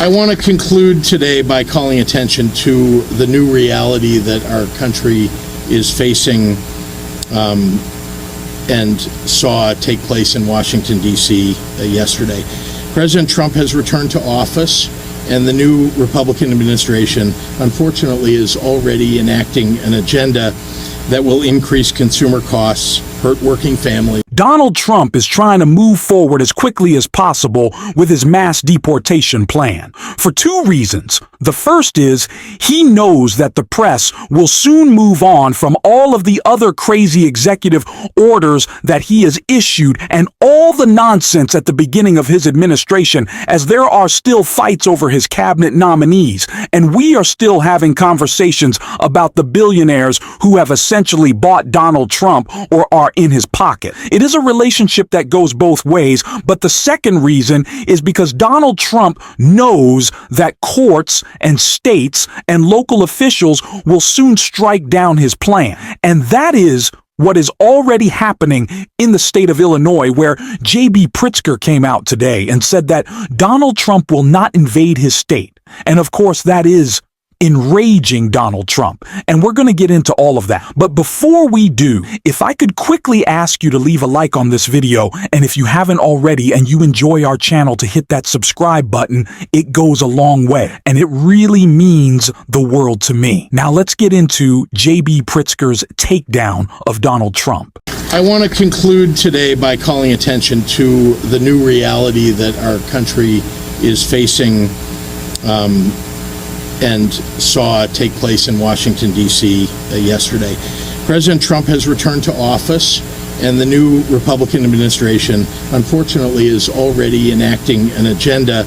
I want to conclude today by calling attention to the new reality that our country is facing and saw take place in Washington, D.C. Yesterday. President Trump has returned to office, and the new Republican administration, unfortunately, is already enacting an agenda that will increase consumer costs, hurt working families. Donald Trump is trying to move forward as quickly as possible with his mass deportation plan for two reasons. The first is he knows that the press will soon move on from all of the other crazy executive orders that he has issued and all the nonsense at the beginning of his administration, as there are still fights over his cabinet nominees, and we are still having conversations about the billionaires who have essentially bought Donald Trump or are in his pocket. It is a relationship that goes both ways, but the second reason is because Donald Trump knows that courts and states and local officials will soon strike down his plan. And that is what is already happening in the state of Illinois, where J.B. Pritzker came out today and said that Donald Trump will not invade his state. And of course, that is enraging Donald Trump. And we're going to get into all of that. But before we do, if I could quickly ask you to leave a like on this video, and if you haven't already and you enjoy our channel, to hit that subscribe button. It goes a long way, and it really means the world to me. Now let's get into J.B. Pritzker's takedown of Donald Trump. I want to conclude today by calling attention to the new reality that our country is facing and saw take place in Washington, D.C. Yesterday. President Trump has returned to office, and the new Republican administration, unfortunately, is already enacting an agenda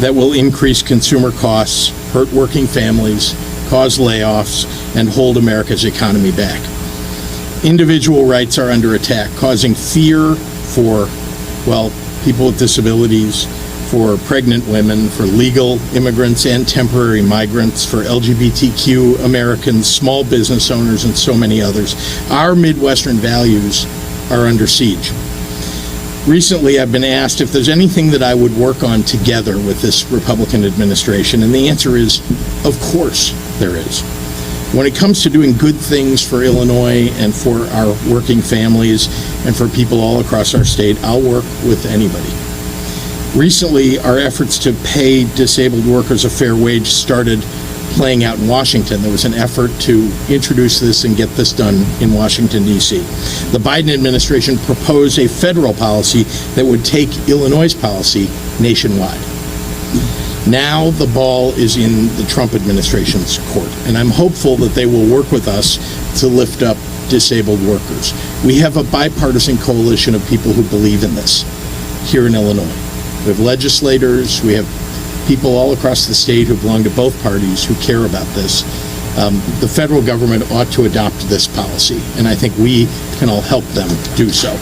that will increase consumer costs, hurt working families, cause layoffs, and hold America's economy back. Individual rights are under attack, causing fear for, well, people with disabilities, for pregnant women, for legal immigrants and temporary migrants, for LGBTQ Americans, small business owners, and so many others. Our Midwestern values are under siege. Recently, I've been asked if there's anything that I would work on together with this Republican administration, and the answer is, of course there is. When it comes to doing good things for Illinois and for our working families and for people all across our state, I'll work with anybody. Recently, our efforts to pay disabled workers a fair wage started playing out in Washington. There was an effort to introduce this and get this done in Washington, D.C. The Biden administration proposed a federal policy that would take Illinois' policy nationwide. Now the ball is in the Trump administration's court, and I'm hopeful that they will work with us to lift up disabled workers. We have a bipartisan coalition of people who believe in this here in Illinois. We have legislators, we have people all across the state who belong to both parties who care about this. The federal government ought to adopt this policy, and I think we can all help them do so.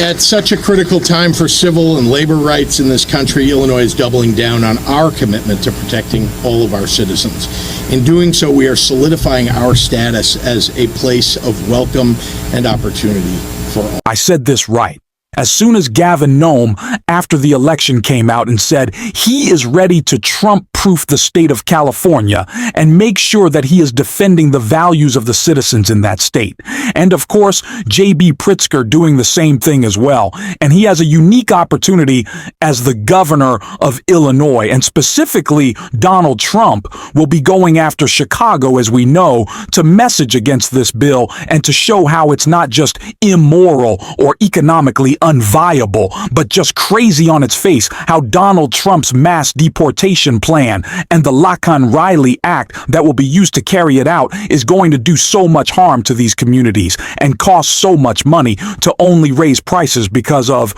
At such a critical time for civil and labor rights in this country, Illinois is doubling down on our commitment to protecting all of our citizens. In doing so, we are solidifying our status as a place of welcome and opportunity for all. I said this right. As soon as Gavin Nome, after the election, came out and said he is ready to Trump-proof the state of California and make sure that he is defending the values of the citizens in that state. And of course, J.B. Pritzker doing the same thing as well. And he has a unique opportunity as the governor of Illinois. And specifically, Donald Trump will be going after Chicago, as we know, to message against this bill and to show how it's not just immoral or economically unviable, but just crazy on its face, how Donald Trump's mass deportation plan and the Lacan-Riley Act that will be used to carry it out is going to do so much harm to these communities and cost so much money to only raise prices because of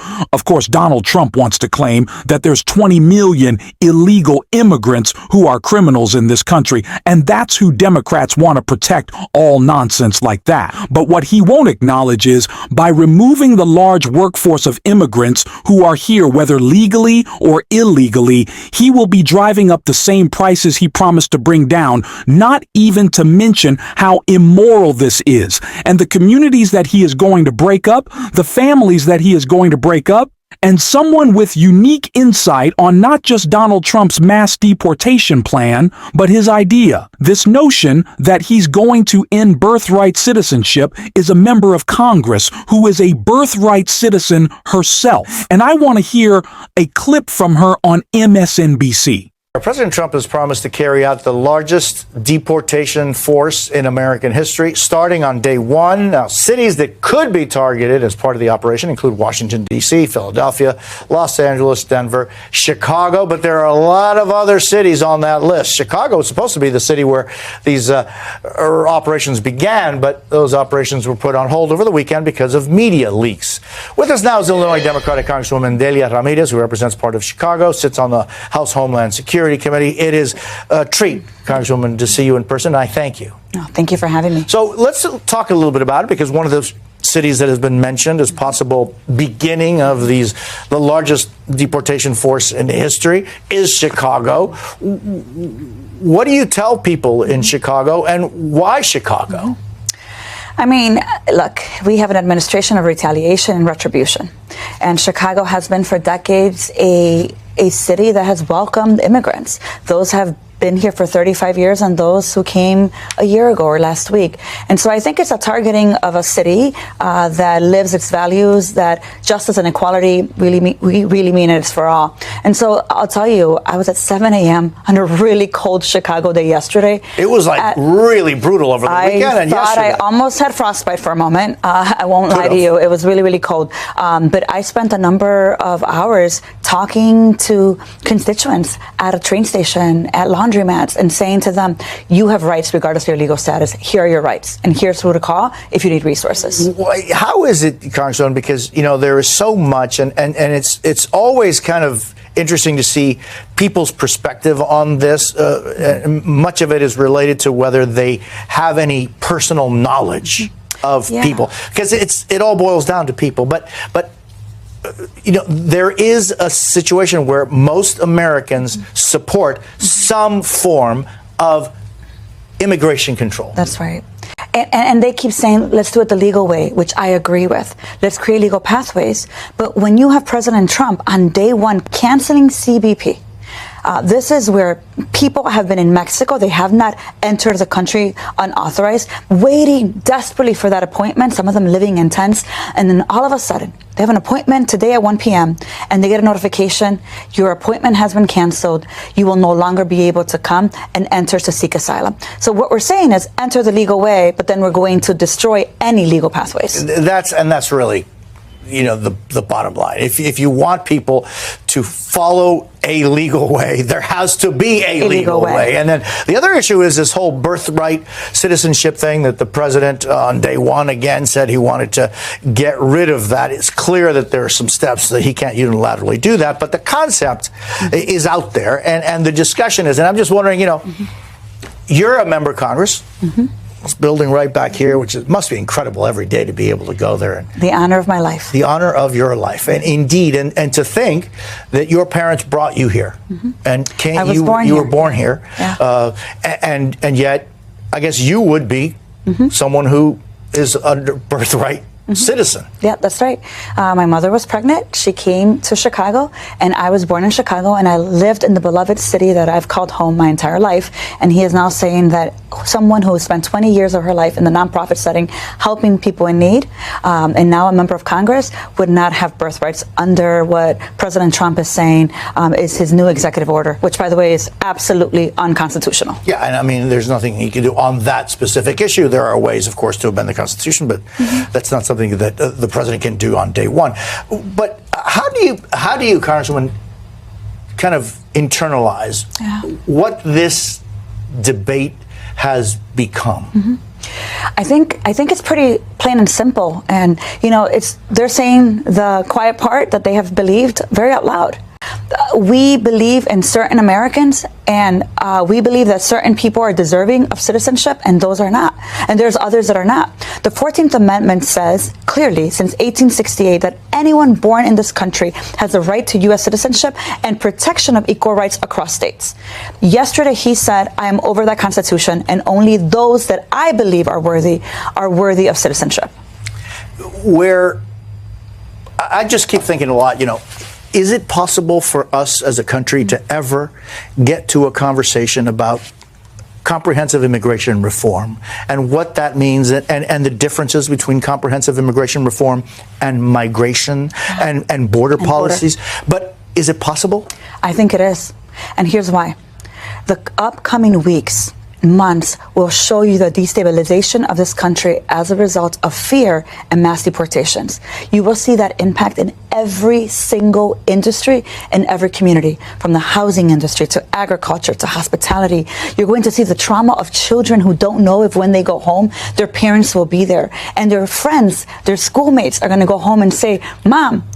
course, Donald Trump wants to claim that there's 20 million illegal immigrants who are criminals in this country, and that's who Democrats want to protect. All nonsense like that. But what he won't acknowledge is by removing the large work workforce of immigrants who are here, whether legally or illegally, he will be driving up the same prices he promised to bring down, not even to mention how immoral this is. And the communities that he is going to break up, the families that he is going to break up, and someone with unique insight on not just Donald Trump's mass deportation plan, but his idea. This notion that he's going to end birthright citizenship is a member of Congress who is a birthright citizen herself. And I want to hear a clip from her on MSNBC. President Trump has promised to carry out the largest deportation force in American history, starting on day one. Now, cities that could be targeted as part of the operation include Washington, D.C., Philadelphia, Los Angeles, Denver, Chicago, but there are a lot of other cities on that list. Chicago is supposed to be the city where these operations began, but those operations were put on hold over the weekend because of media leaks. With us now is Illinois Democratic Congresswoman Ramirez, who represents part of Chicago, sits on the House Homeland Security Committee. It is a treat, Congresswoman, to see you in person. I thank you. Oh, thank you for having me. So let's talk a little bit about it, because one of the cities that has been mentioned as possible beginning of the largest deportation force in history is Chicago. What do you tell people in Chicago, and why Chicago? I mean, look, we have an administration of retaliation and retribution. And Chicago has been for decades a city that has welcomed immigrants. Those have been here for 35 years and those who came a year ago or last week. And so I think it's a targeting of a city that lives its values, that justice and equality we really mean it's for all. And so I'll tell you, I was at 7 a.m. on a really cold Chicago day yesterday. It was like really brutal over the weekend and yesterday. I almost had frostbite for a moment. I won't lie to you. It was really, really cold. But I spent a number of hours talking to constituents at a train station, at laundromats, and saying to them, you have rights regardless of your legal status. Here are your rights. And here's who to call if you need resources. How is it, Congresswoman? Because, you know, there is so much, and it's always kind of interesting to see people's perspective on this. Much of it is related to whether they have any personal knowledge of people, because it all boils down to people. But you know, there is a situation where most Americans support some form of immigration control. That's right. And they keep saying, let's do it the legal way, which I agree with. Let's create legal pathways. But when you have President Trump on day one canceling CBP, this is where people have been in Mexico. They have not entered the country unauthorized, waiting desperately for that appointment, some of them living in tents. And then all of a sudden, they have an appointment today at 1 p.m. and they get a notification, your appointment has been canceled. You will no longer be able to come and enter to seek asylum. So what we're saying is enter the legal way, but then we're going to destroy any legal pathways. That's really, you know, the bottom line. If you want people to follow a legal way, there has to be a legal way. And then the other issue is this whole birthright citizenship thing that the president on day one again said he wanted to get rid of that. It's clear that there are some steps that he can't unilaterally do that, but the concept is out there, and the discussion is, and I'm just wondering, you know, you're a member of Congress. This building right back here, which must be incredible every day to be able to go there. The honor of my life. The honor of your life. And indeed, and to think that your parents brought you here. And you were born here. Yeah. And yet, I guess you would be someone who is under birthright citizen. Yeah, that's right. My mother was pregnant. She came to Chicago, and I was born in Chicago, and I lived in the beloved city that I've called home my entire life. And he is now saying that someone who spent 20 years of her life in the nonprofit setting, helping people in need, and now a member of Congress, would not have birthrights under what President Trump is saying is his new executive order, which, by the way, is absolutely unconstitutional. Yeah, and I mean, there's nothing he can do on that specific issue. There are ways, of course, to amend the Constitution, but that's not something that the president can do on day one. But how do you, Congresswoman, kind of internalize what this debate has become? I think it's pretty plain and simple. And, you know, they're saying the quiet part that they have believed very out loud. We believe in certain Americans, and we believe that certain people are deserving of citizenship and those are not. And there's others that are not. The 14th Amendment says clearly since 1868 that anyone born in this country has the right to U.S. citizenship and protection of equal rights across states. Yesterday he said, I am over that Constitution and only those that I believe are worthy of citizenship. Where I just keep thinking a lot, is it possible for us as a country to ever get to a conversation about comprehensive immigration reform and what that means and the differences between comprehensive immigration reform and migration and border policies? But is it possible? I think it is. And here's why. The upcoming weeks, months will show you the destabilization of this country as a result of fear and mass deportations. You will see that impact in every single industry in every community, from the housing industry to agriculture to hospitality. You're going to see the trauma of children who don't know if when they go home, their parents will be there. And their friends, their schoolmates are going to go home and say, Mom,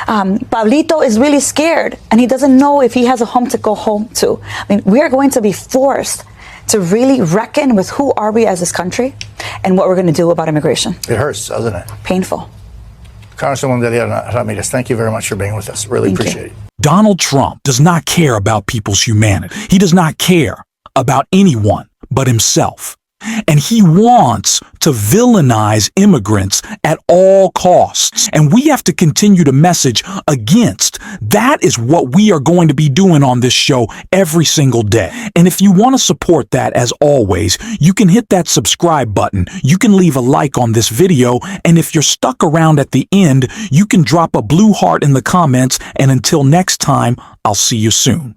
Pablito is really scared and he doesn't know if he has a home to go home to. I mean, we are going to be forced to really reckon with who are we as this country and what we're going to do about immigration. It hurts, doesn't it? Congresswoman Ramirez, thank you very much for being with us. Really appreciate it. Donald Trump does not care about people's humanity. He does not care about anyone but himself. And he wants to villainize immigrants at all costs. And we have to continue to message against. That is what we are going to be doing on this show every single day. And if you want to support that, as always, you can hit that subscribe button. You can leave a like on this video. And if you're stuck around at the end, you can drop a blue heart in the comments. And until next time, I'll see you soon.